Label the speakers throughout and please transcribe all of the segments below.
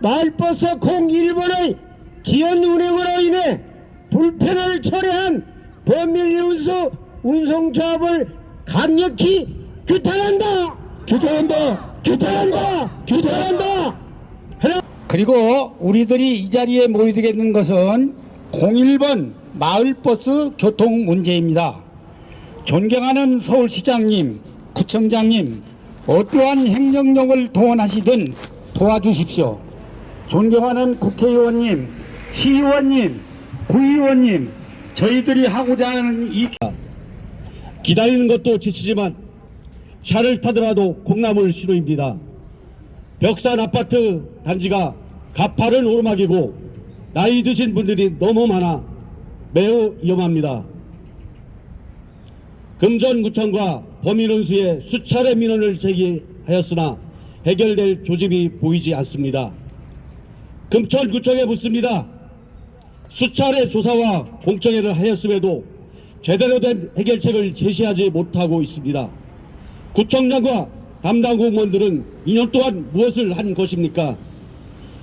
Speaker 1: 마을버스 01번의 지연 운행으로 인해 불편을 초래한 법률운수 운송조합을 강력히 규탄한다.
Speaker 2: 그리고 우리들이 이 자리에 모이게 된 것은 01번 마을버스 교통 문제입니다. 존경하는 서울시장님, 구청장님, 어떠한 행정력을 동원하시든 도와주십시오. 존경하는 국회의원님, 시의원님, 구의원님, 저희들이 하고자 하는 이
Speaker 3: 기다리는 것도 지치지만 차를 타더라도 콩나물 시루입니다. 벽산 아파트 단지가 가파른 오르막이고 나이 드신 분들이 너무 많아 매우 위험합니다. 금전구청과 범인운수에 수차례 민원을 제기하였으나 해결될 조짐이 보이지 않습니다. 금천구청에 묻습니다. 수차례 조사와 공청회를 하였음에도 제대로 된 해결책을 제시하지 못하고 있습니다. 구청장과 담당 공무원들은 2년 동안 무엇을 한 것입니까?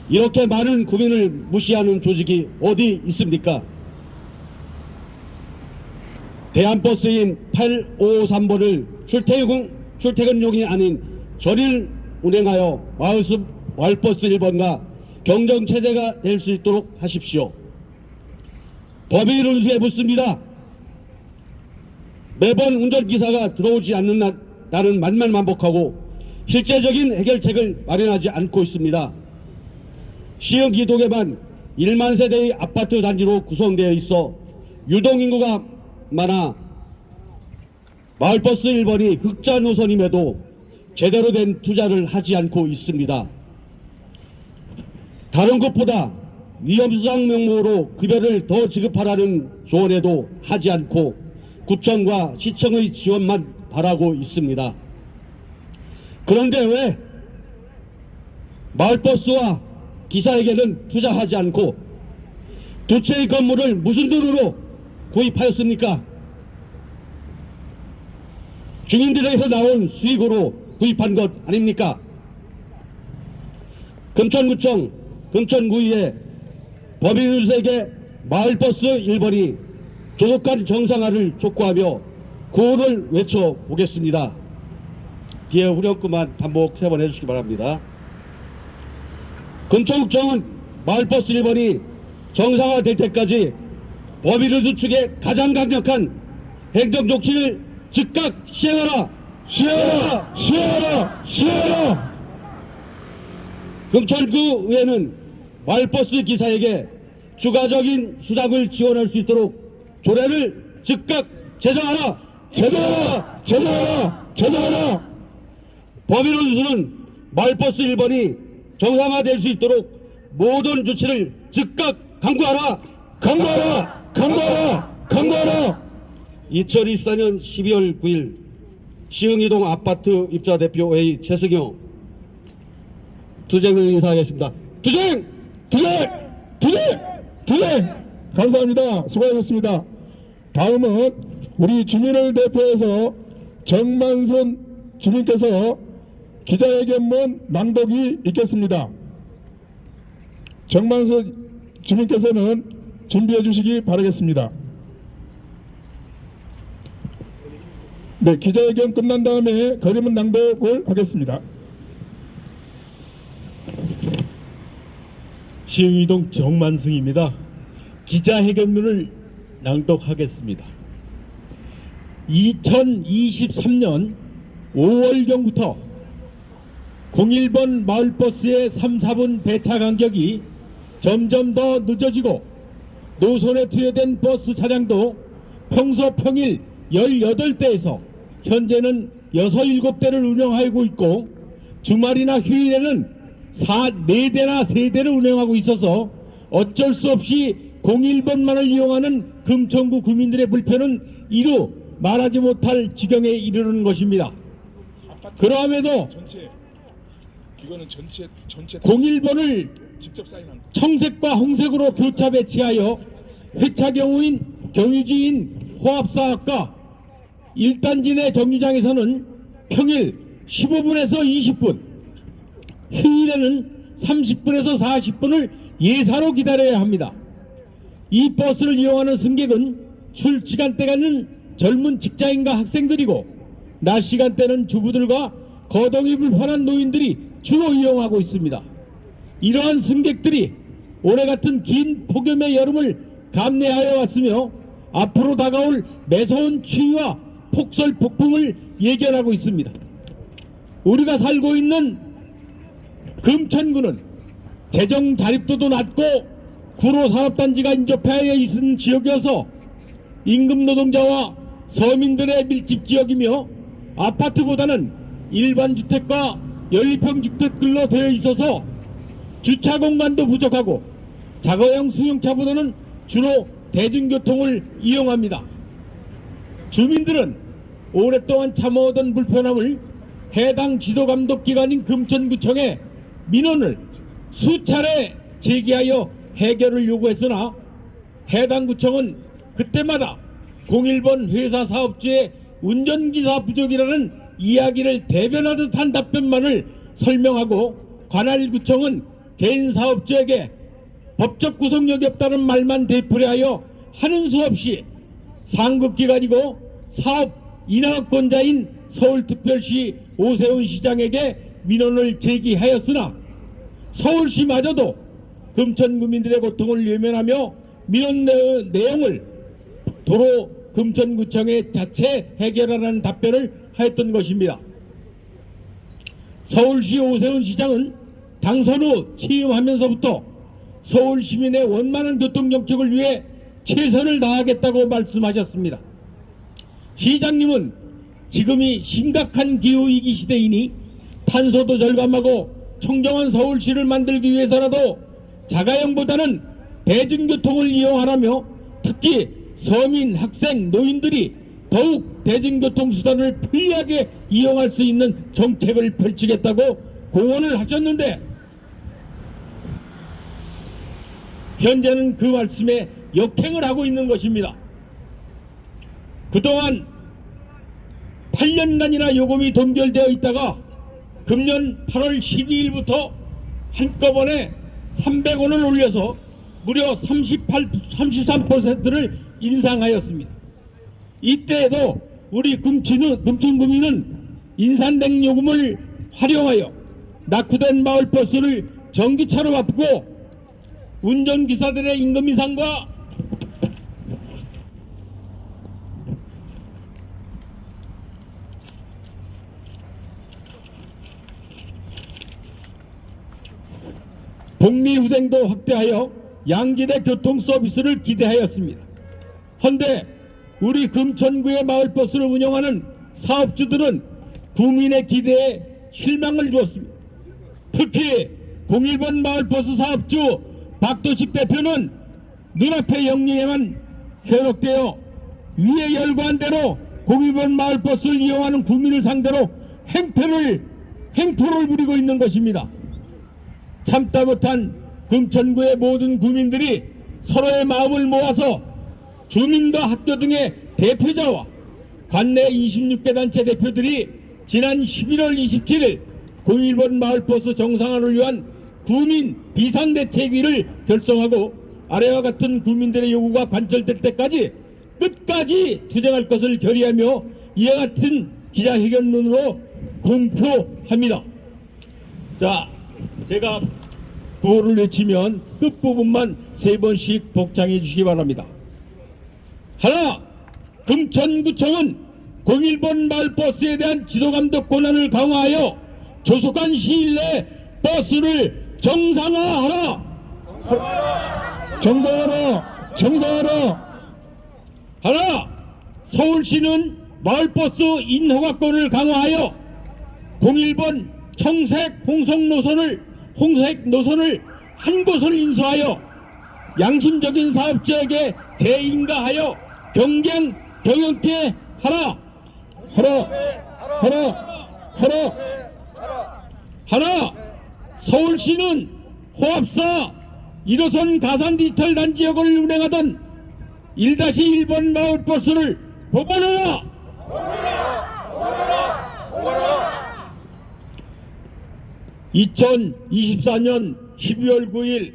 Speaker 3: 이렇게 많은 국민을 무시하는 조직이 어디 있습니까? 대한버스인 8553번을 출퇴근용이 아닌 전일 운행하여 마을버스 1번과 경정체제가 될 수 있도록 하십시오. 법인운수에 묻습니다. 매번 운전기사가 들어오지 않는 말만 반복하고 실제적인 해결책을 마련하지 않고 있습니다. 시흥 기동에만 1만 세대의 아파트 단지로 구성되어 있어 유동인구가 많아 마을버스 1번이 흑자 노선임에도 제대로 된 투자를 하지 않고 있습니다. 다른 곳보다 위험수당 명목으로 급여를 더 지급하라는 조언에도 하지 않고 구청과 시청의 지원만 바라고 있습니다. 그런데 왜 마을버스와 기사에게는 투자하지 않고 두 채의 건물을 무슨 돈으로 구입하였습니까? 주민들에게서 나온 수익으로 구입한 것 아닙니까? 금천구청, 금천구의회 법인운수에게 마을버스 1번이 조속한 정상화를 촉구하며 구호를 외쳐보겠습니다. 뒤에 후렴구만 반복 3번 해주시기 바랍니다. 금천구청은 마을버스 1번이 정상화될 때까지 법인운수 측의 가장 강력한 행정조치를 즉각 시행하라! 금천구의회는 마을버스 기사에게 추가적인 수당을 지원할 수 있도록 조례를 즉각 제정하라! 법인운수는 마을버스 1번이 정상화될 수 있도록 모든 조치를 즉각 강구하라! 2024년 12월 9일 시흥이동 아파트 입자 대표회의 최승효 투쟁을 인사하겠습니다. 투쟁!
Speaker 4: 감사합니다. 수고하셨습니다. 다음은 우리 주민을 대표해서 정만선 주민께서 기자회견문 낭독이 있겠습니다. 정만선 주민께서는 준비해 주시기 바라겠습니다. 네, 기자회견 끝난 다음에 거리문 낭독을 하겠습니다.
Speaker 5: 시흥이동 정만승입니다. 기자회견문을 낭독하겠습니다. 2023년 5월경부터 01번 마을버스의 3, 4분 배차 간격이 점점 더 늦어지고 노선에 투여된 버스 차량도 평소 평일 18대에서 현재는 6, 7대를 운영하고 있고 주말이나 휴일에는 4대나 3대를 운행하고 있어서 어쩔 수 없이 01번만을 이용하는 금천구 구민들의 불편은 이루 말하지 못할 지경에 이르는 것입니다. 그러함에도 01번을 청색과 홍색으로 교차 배치하여 회차 경우인 경유지인 호합사학과 1단지 내 정류장에서는 평일 15분에서 20분, 휴일에는 30분에서 40분을 예사로 기다려야 합니다. 이 버스를 이용하는 승객은 출 시간대가는 젊은 직장인과 학생들이고 낮 시간대는 주부들과 거동이 불편한 노인들이 주로 이용하고 있습니다. 이러한 승객들이 올해 같은 긴 폭염의 여름을 감내하여 왔으며 앞으로 다가올 매서운 추위와 폭설 폭풍을 예견하고 있습니다. 우리가 살고 있는 금천구는 재정 자립도도 낮고 구로산업단지가 인접하여 있는 지역이어서 임금 노동자와 서민들의 밀집 지역이며 아파트보다는 일반 주택과 연립형 주택들로 되어 있어서 주차 공간도 부족하고 자가용 승용차보다는 주로 대중교통을 이용합니다. 주민들은 오랫동안 참아오던 불편함을 해당 지도감독기관인 금천구청에 민원을 수차례 제기하여 해결을 요구했으나 해당 구청은 그때마다 01번 회사 사업주의 운전기사 부족이라는 이야기를 대변하듯 한 답변만을 설명하고 관할 구청은 개인 사업주에게 법적 구속력이 없다는 말만 되풀이하여 하는 수 없이 상급기관이고 사업 인하권자인 서울특별시 오세훈 시장에게 민원을 제기하였으나 서울시마저도 금천구민들의 고통을 외면하며 민원 내용을 도로 금천구청에 자체 해결하라는 답변을 하였던 것입니다. 서울시 오세훈 시장은 당선 후 취임하면서부터 서울 시민의 원만한 교통정책을 위해 최선을 다하겠다고 말씀하셨습니다. 시장님은 지금이 심각한 기후위기 시대이니 탄소도 절감하고 청정한 서울시를 만들기 위해서라도 자가용보다는 대중교통을 이용하라며 특히 서민, 학생, 노인들이 더욱 대중교통수단을 편리하게 이용할 수 있는 정책을 펼치겠다고 공언을 하셨는데 현재는 그 말씀에 역행을 하고 있는 것입니다. 그동안 8년간이나 요금이 동결되어 있다가 금년 8월 12일부터 한꺼번에 300원을 올려서 무려 33%를 인상하였습니다. 이때에도 우리 금천구민은 인산된 요금을 활용하여 낙후된 마을버스를 전기차로 바꾸고 운전기사들의 임금 인상과 복리후생도 확대하여 양질의 교통 서비스를 기대하였습니다. 헌데 우리 금천구의 마을버스를 운영하는 사업주들은 구민의 기대에 실망을 주었습니다. 특히 01번 마을버스 사업주 박도식 대표는 눈앞의 영리에만 현혹되어 위에 열거한 대로 01번 마을버스를 이용하는 구민을 상대로 행포를 부리고 있는 것입니다. 참다 못한 금천구의 모든 구민들이 서로의 마음을 모아서 주민과 학교 등의 대표자와 관내 26개 단체 대표들이 지난 11월 27일 01번 마을버스 정상화를 위한 구민 비상대책위를 결성하고 아래와 같은 구민들의 요구가 관철될 때까지 끝까지 투쟁할 것을 결의하며 이와 같은 기자회견문으로 공표합니다. 자, 제가 구호를 외치면 끝부분만 3번씩 복창해 주시기 바랍니다. 하나, 금천구청은 01번 마을버스에 대한 지도감독 권한을 강화하여 조속한 시일 내 버스를 정상화하라. 하나, 서울시는 마을버스 인허가권을 강화하여 01번 청색 홍색 노선을 한 곳을 인수하여 양심적인 사업자에게 재인가하여 경영케 하라. 하나, 서울시는 호합사 1호선 가산 디지털 단지역을 운행하던 1-1번 마을버스를 복원하라. 2024년 12월 9일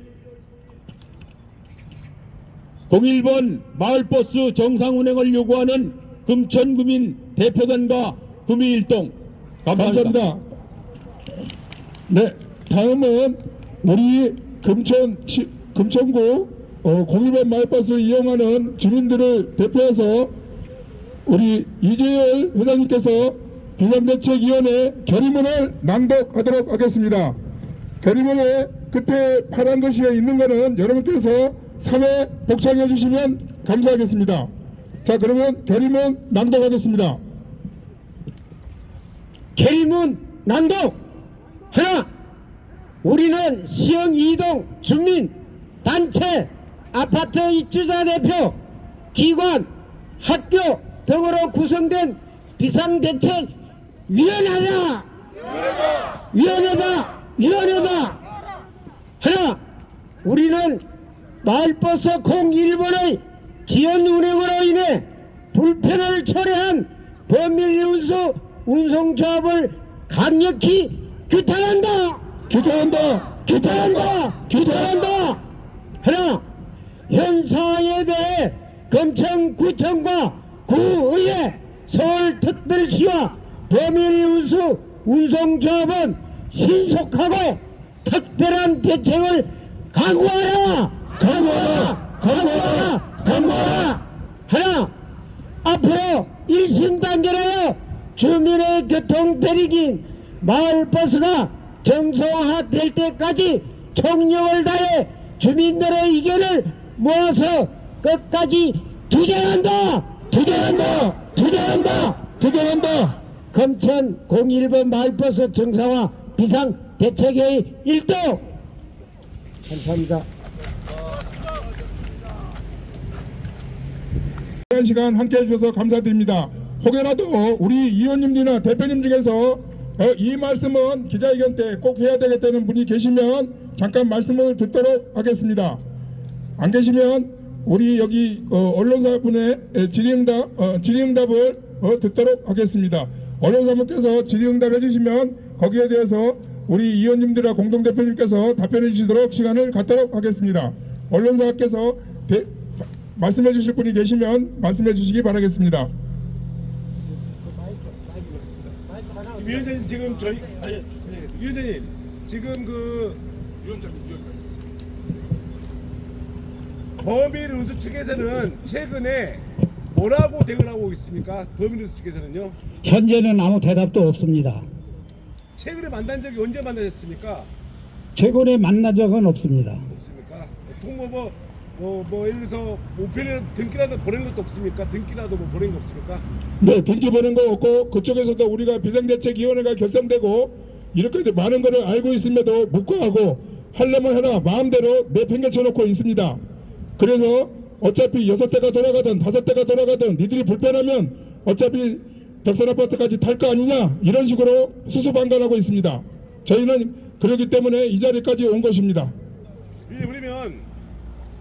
Speaker 5: 01번 마을버스 정상운행을 요구하는 금천구민 대표단과 구미일동. 감사합니다.
Speaker 4: 네, 다음은 우리 금천구 01번 마을버스를 이용하는 주민들을 대표해서 우리 이재열 회장님께서 비상대책위원회 결의문을 낭독하도록 하겠습니다. 결의문에 끝에 파란 글씨가 있는 것은 여러분께서 3회 복창해 주시면 감사하겠습니다. 자, 그러면 결의문 낭독하겠습니다.
Speaker 1: 결의문 낭독 하나. 우리는 시흥 이동 주민 단체 아파트 입주자 대표 기관 학교 등으로 구성된 비상대책위원회다. 하나. 우리는 마을버스 01번의 지연 운행으로 인해 불편을 초래한 범일운수 운송조합을 강력히 규탄한다. 하나. 현 상황에 대해 금천구청과 구의회 서울특별시와 범일운수 운송조합은 신속하고 특별한 대책을 강구하라. 하나. 앞으로 일심단결하여 주민의 교통 배리기인 마을버스가 정상화될 때까지 총력을 다해 주민들의 의견을 모아서 끝까지 투쟁한다. 금천 01번 마을버스 정상화 비상대책회의 1도. 감사합니다.
Speaker 4: 한 시간 함께 해주셔서 감사드립니다. 혹여라도 우리 의원님들이나 대표님 중에서 이 말씀은 기자회견 때 꼭 해야 되겠다는 분이 계시면 잠깐 말씀을 듣도록 하겠습니다. 안 계시면 우리 여기 언론사분의 질의응답을 듣도록 하겠습니다. 언론사분께서 질의응답 해주시면 거기에 대해서 우리 의원님들과 공동대표님께서 답변해 주시도록 시간을 갖도록 하겠습니다. 언론사께서 말씀해 주실 분이 계시면 말씀해 주시기 바라겠습니다.
Speaker 6: 위원장님 지금 위원장님 지금 범일운수 측에서는 최근에 뭐라고 대응하고 있습니까? 범일운수 측에서는요.
Speaker 2: 현재는 아무 대답도 없습니다.
Speaker 6: 최근에 만난 적이 언제 만나셨습니까?
Speaker 2: 최근에 만난 적은 없습니다.
Speaker 6: 없습니까? 통보 예를 들어서 우편에 등기라도 보낸 것도 없습니까? 등기라도 뭐 보낸 거 없습니까?
Speaker 4: 네, 등기 보낸 거 없고 그쪽에서도 우리가 비상대책위원회가 결성되고 이렇게 많은 것을 알고 있음에도 묵과하고 하려면 해라 마음대로 내팽개쳐놓고 있습니다. 그래서 어차피 6대가 돌아가든 5대가 돌아가든 니들이 불편하면 어차피 벽산아파트까지 탈 거 아니냐 이런 식으로 수수방관하고 있습니다. 저희는 그렇기 때문에 이 자리까지 온 것입니다.
Speaker 6: 그러면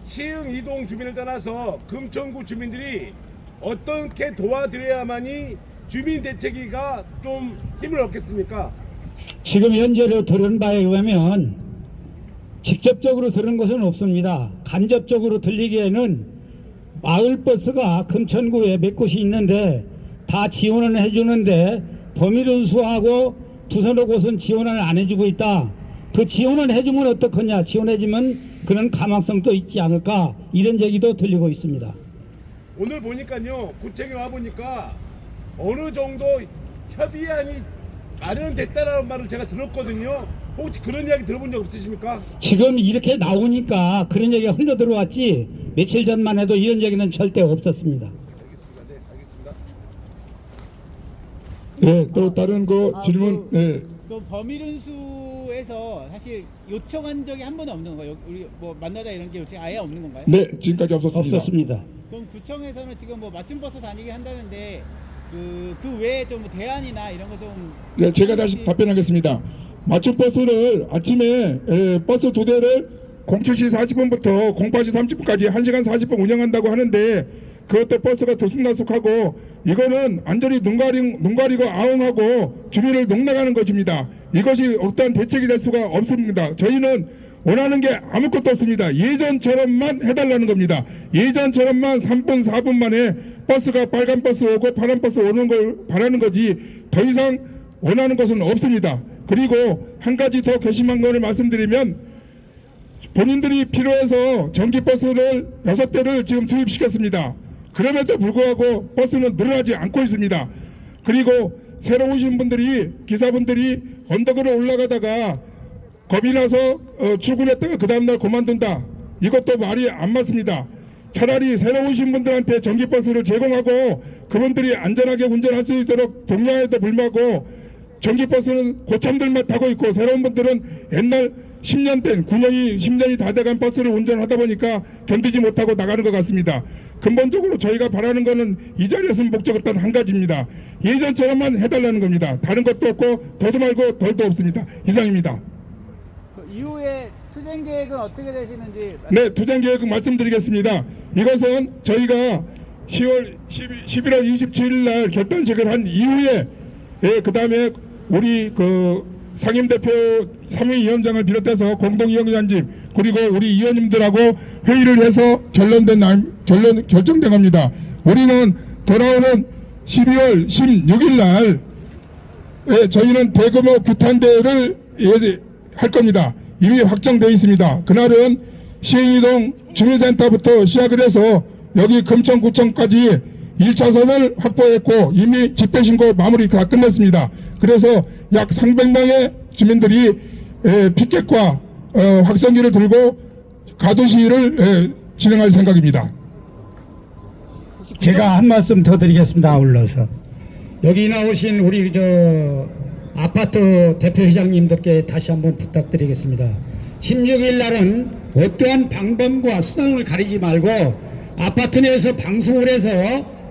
Speaker 6: 시흥 이동 주민을 떠나서 금천구 주민들이 어떻게 도와드려야만이 주민대책위가 좀 힘을 얻겠습니까?
Speaker 2: 지금 현재로 들은 바에 의하면 직접적으로 들은 것은 없습니다. 간접적으로 들리기에는 마을버스가 금천구에 몇 곳이 있는데 다 지원을 해주는데 범일운수하고 두서너 곳은 지원을 안 해주고 있다. 그 지원을 해주면 어떡하냐. 지원해주면 그런 가망성도 있지 않을까. 이런 얘기도 들리고 있습니다.
Speaker 6: 오늘 보니까요 구청에 와보니까 어느 정도 협의안이 마련됐다라는 말을 제가 들었거든요. 혹시 그런 이야기 들어본 적 없으십니까?
Speaker 2: 지금 이렇게 나오니까 그런 얘기가 흘러 들어왔지 며칠 전만 해도 이런 얘기는 절대 없었습니다.
Speaker 6: 알겠습니다. 네, 알겠습니다.
Speaker 4: 예, 또 다른 질문. 예.
Speaker 7: 그 범일운수에서 사실 요청한 적이 한 번은 없는 건가요? 우리 뭐 만나자 이런 게 요청이 아예 없는 건가요?
Speaker 4: 네, 지금까지 없었습니다.
Speaker 2: 없었습니다.
Speaker 7: 그럼 구청에서는 지금 뭐 맞춤버스 다니게 한다는데 그 외에 좀 대안이나 이런 거 좀
Speaker 4: 네, 제가 다시 답변하겠습니다. 맞춤버스를 아침에 버스 2대를 07시 40분부터 08시 30분까지 1시간 40분 운영한다고 하는데 그것도 버스가 들쑥날쑥하고 이거는 완전히 눈 가리고 아웅하고 주민을 농락하는 것입니다. 이것이 어떠한 대책이 될 수가 없습니다. 저희는 원하는 게 아무것도 없습니다. 예전처럼만 해달라는 겁니다. 예전처럼만 3분 4분 만에 버스가 빨간 버스 오고 파란 버스 오는 걸 바라는 거지 더 이상 원하는 것은 없습니다. 그리고 한 가지 더 괘씸한 것을 말씀드리면 본인들이 필요해서 전기버스를 6대를 지금 투입시켰습니다. 그럼에도 불구하고 버스는 늘어나지 않고 있습니다. 그리고 새로 오신 분들이 기사분들이 언덕으로 올라가다가 겁이 나서 출근했다가 그 다음날 그만둔다. 이것도 말이 안 맞습니다. 차라리 새로 오신 분들한테 전기버스를 제공하고 그분들이 안전하게 운전할 수 있도록 독려에도 불구하고 전기버스는 고참들만 타고 있고 새로운 분들은 옛날 10년 된 9년이 10년이 다 돼간 버스를 운전하다 보니까 견디지 못하고 나가는 것 같습니다. 근본적으로 저희가 바라는 것은 이 자리에서 목적은 단 한 가지입니다. 예전처럼만 해달라는 겁니다. 다른 것도 없고 더도 말고 덜도 없습니다. 이상입니다.
Speaker 7: 그 이후에 투쟁 계획은 어떻게 되시는지.
Speaker 4: 네, 투쟁 계획 말씀드리겠습니다. 이것은 저희가 11월 27일 날 결단식을 한 이후에 그 다음에 우리 그 상임대표 3위위원장을 비롯해서 공동위원장님 그리고 우리 위원님들하고 회의를 해서 결정된 겁니다. 우리는 돌아오는 12월 16일 날 저희는 대규모 규탄대회를 할 겁니다. 이미 확정되어 있습니다. 그날은 시흥이동 주민센터부터 시작을 해서 여기 금천구청까지 1차선을 확보했고 이미 집회신고 마무리 다 끝냈습니다. 그래서 약 300명의 주민들이 피켓과 확성기를 들고 가두 시위를 진행할 생각입니다.
Speaker 2: 제가 한 말씀 더 드리겠습니다. 아울러서 여기 나오신 우리 아파트 대표회장님들께 다시 한번 부탁드리겠습니다. 16일 날은 어떠한 방법과 수단을 가리지 말고 아파트 내에서 방송을 해서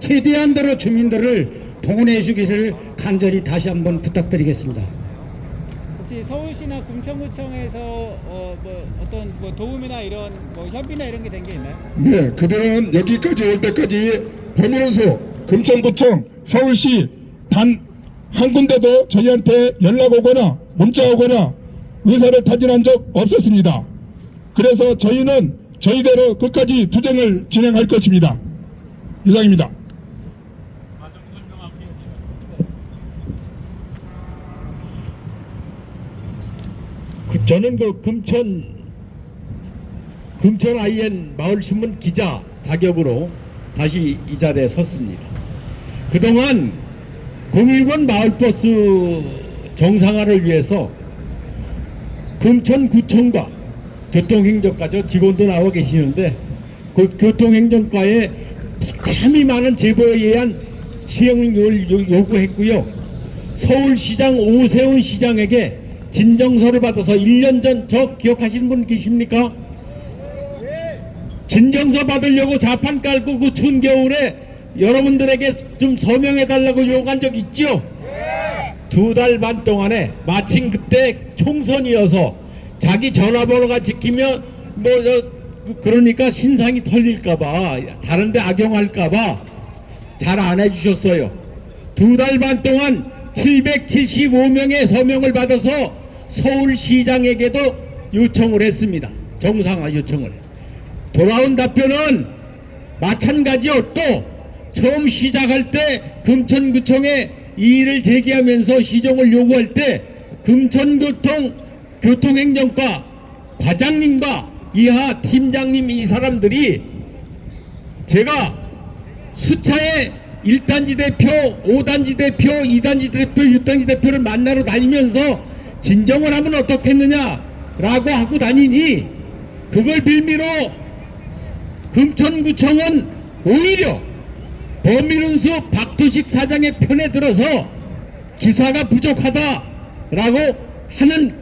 Speaker 2: 최대한대로 주민들을 동원해 주기를 간절히 다시 한번 부탁드리겠습니다.
Speaker 7: 혹시 서울시나 kum천구청에서 어떤 도움이나 이런 협의나 이런 게 된 게 있나요?
Speaker 4: 네, 그들은 여기까지 올 때까지 범인원수 금천구청 서울시 단 한 군데도 저희한테 연락 오거나 문자 오거나 의사를 타진한 적 없었습니다. 그래서 저희는 저희대로 끝까지 투쟁을 진행할 것입니다. 이상입니다.
Speaker 5: 저는 그 금천 IN 마을신문 기자 자격으로 다시 이 자리에 섰습니다. 그동안 공익원 마을버스 정상화를 위해서 금천구청과 교통행정과 직원도 나와 계시는데 그 교통행정과에 참이 많은 제보에 의한 시행을 요구했고요. 서울시장 오세훈 시장에게 진정서를 받아서 1년 전 저 기억하시는 분 계십니까? 진정서 받으려고 자판 깔고 그 추운 겨울에 여러분들에게 좀 서명해달라고 요구한 적 있죠? 2달 반 동안에 마침 그때 총선이어서 자기 전화번호가 지키면 그러니까 신상이 털릴까봐 다른데 악용할까봐 잘 안 해주셨어요. 2달 반 동안 775명의 서명을 받아서 서울시장에게도 요청을 했습니다. 정상화 요청을. 돌아온 답변은 마찬가지요. 또 처음 시작할 때 금천구청에 이의를 제기하면서 시정을 요구할 때 금천교통행정과 과장님과 이하 팀장님 이 사람들이 제가 수차에 1단지 대표, 5단지 대표, 2단지 대표, 6단지 대표를 만나러 다니면서 진정을 하면 어떻겠느냐라고 하고 다니니 그걸 빌미로 금천구청은 오히려 범인운수 박두식 사장의 편에 들어서 기사가 부족하다라고 하는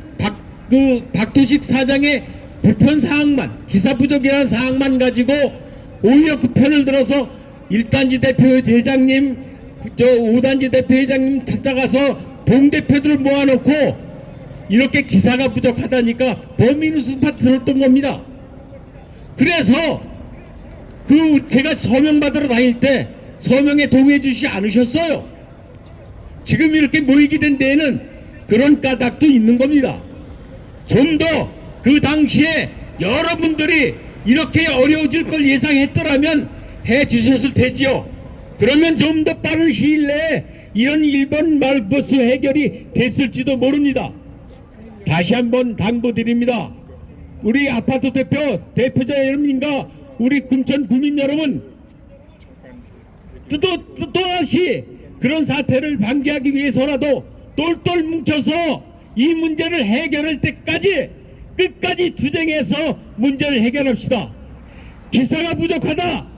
Speaker 5: 박두식 사장의 불편 사항만, 기사 부족이라는 사항만 가지고 오히려 그 편을 들어서 1단지 대표회장님, 5단지 대표회장님 찾아가서 동대표들을 모아놓고 이렇게 기사가 부족하다니까 범인운수 파트 들었던 겁니다. 그래서 제가 서명 받으러 다닐 때 서명에 동의해 주시지 않으셨어요. 지금 이렇게 모이게 된 데에는 그런 까닭도 있는 겁니다. 좀 더 그 당시에 여러분들이 이렇게 어려워질 걸 예상했더라면 해 주셨을 테지요. 그러면 좀 더 빠른 시일 내에 이런 일본 마을버스 해결이 됐을지도 모릅니다. 다시 한번 당부드립니다. 우리 아파트 대표자 여러분과 우리 금천 구민 여러분, 또다시 그런 사태를 방지하기 위해서라도 똘똘 뭉쳐서 이 문제를 해결할 때까지 끝까지 투쟁해서 문제를 해결합시다. 기사가 부족하다,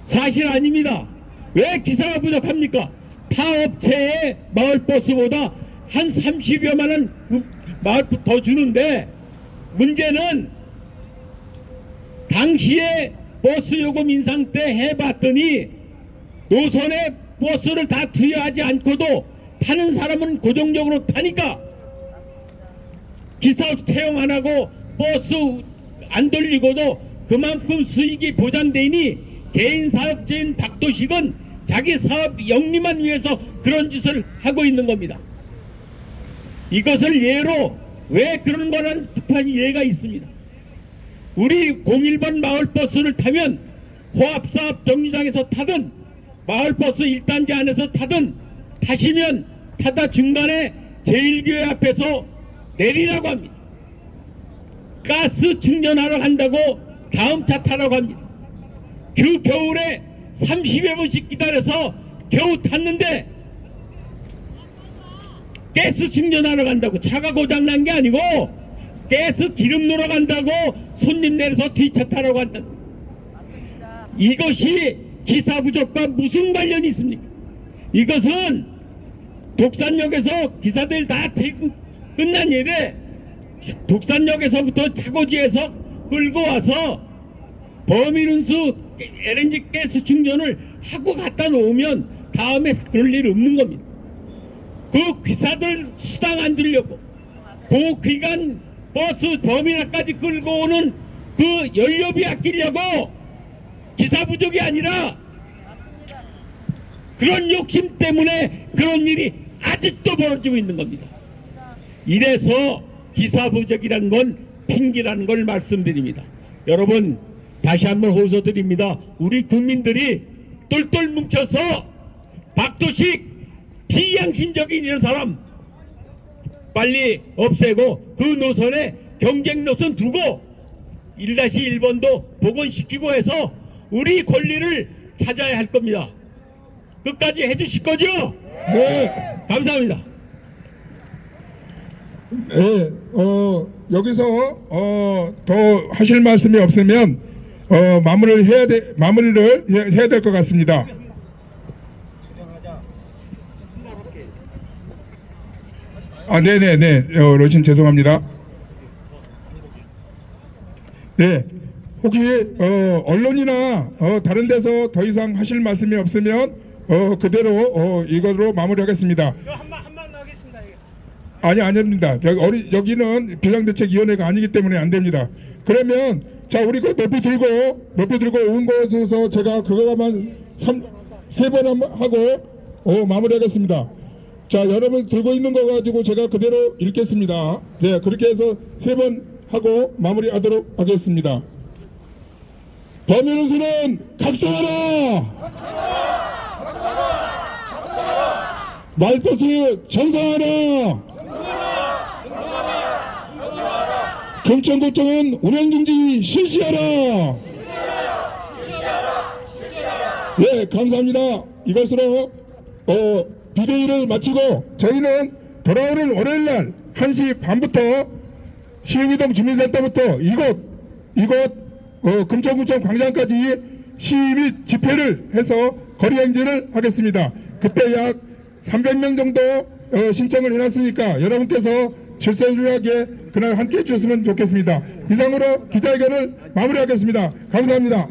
Speaker 5: 사실 아닙니다. 왜 기사가 부족합니까? 타 업체의 마을버스보다 한 30여만 원 마을버스 더 주는데, 문제는 당시에 버스 요금 인상 때 해봤더니 노선에 버스를 다 투여하지 않고도 타는 사람은 고정적으로 타니까 기사 채용 안 하고 버스 안 돌리고도 그만큼 수익이 보장되니 개인 사업자인 박도식은 자기 사업 영리만 위해서 그런 짓을 하고 있는 겁니다. 이것을 예로 왜 그런 거는 특판 예가 있습니다. 우리 01번 마을버스를 타면 호합사업 정류장에서 타든 마을버스 1단지 안에서 타든 타시면 타다 중간에 제1교회 앞에서 내리라고 합니다. 가스 충전하러 간다고 다음 차 타라고 합니다. 그 겨울에 30여 분씩 기다려서 겨우 탔는데 가스 충전하러 간다고, 차가 고장난 게 아니고 가스 기름 넣으러 간다고 손님 내려서 뒤차 타라고 한다. 이것이 기사 부족과 무슨 관련이 있습니까? 이것은 독산역에서 기사들 다 퇴근 끝난 일에 독산역에서부터 차고지에서 끌고 와서 범인운수 LNG 가스 충전을 하고 갖다 놓으면 다음에 그럴 일 없는 겁니다. 그 기사들 수당 안 주려고 그 기간 버스 범인화까지 끌고 오는 그 연료비 아끼려고 기사 부족이 아니라 그런 욕심 때문에 그런 일이 아직도 벌어지고 있는 겁니다. 이래서 기사 부족이라는 건 핑계라는 걸 말씀드립니다. 여러분, 다시 한번 호소드립니다. 우리 국민들이 똘똘 뭉쳐서 박도식 비양심적인 이런 사람 빨리 없애고 그 노선에 경쟁 노선 두고 1-1번도 복원시키고 해서 우리 권리를 찾아야 할 겁니다. 끝까지 해주실 거죠?
Speaker 4: 네.
Speaker 5: 감사합니다.
Speaker 4: 네, 여기서 더 하실 말씀이 없으면 마무리를 해야 될 것 같습니다. 아, 네네네, 로신 죄송합니다. 네, 혹시 언론이나 다른 데서 더 이상 하실 말씀이 없으면 그대로 이것으로 마무리하겠습니다.
Speaker 6: 한번 하겠습니다.
Speaker 4: 아닙니다. 여기는 비상대책위원회가 아니기 때문에 안 됩니다. 그러면 자, 우리 그 높이 들고 온 곳에서 제가 그거만 3번 하고 마무리하겠습니다. 자, 여러분 들고 있는 거 가지고 제가 그대로 읽겠습니다. 네, 그렇게 해서 3번 하고 마무리하도록 하겠습니다. 범인수는 각성하라! 마을버스 정상화하라! 금천구청은 운행중지 실시하라! 예, 감사합니다. 이것으로 비대위를 마치고 저희는 돌아오는 월요일날 1시 반부터 시흥이동 주민센터부터 이곳 금천구청 광장까지 시위 및 집회를 해서 거리행진을 하겠습니다. 그때 약 300명 정도 신청을 해놨으니까 여러분께서 질서유리하게 그날 함께 해주셨으면 좋겠습니다. 이상으로 기자회견을 마무리하겠습니다. 감사합니다.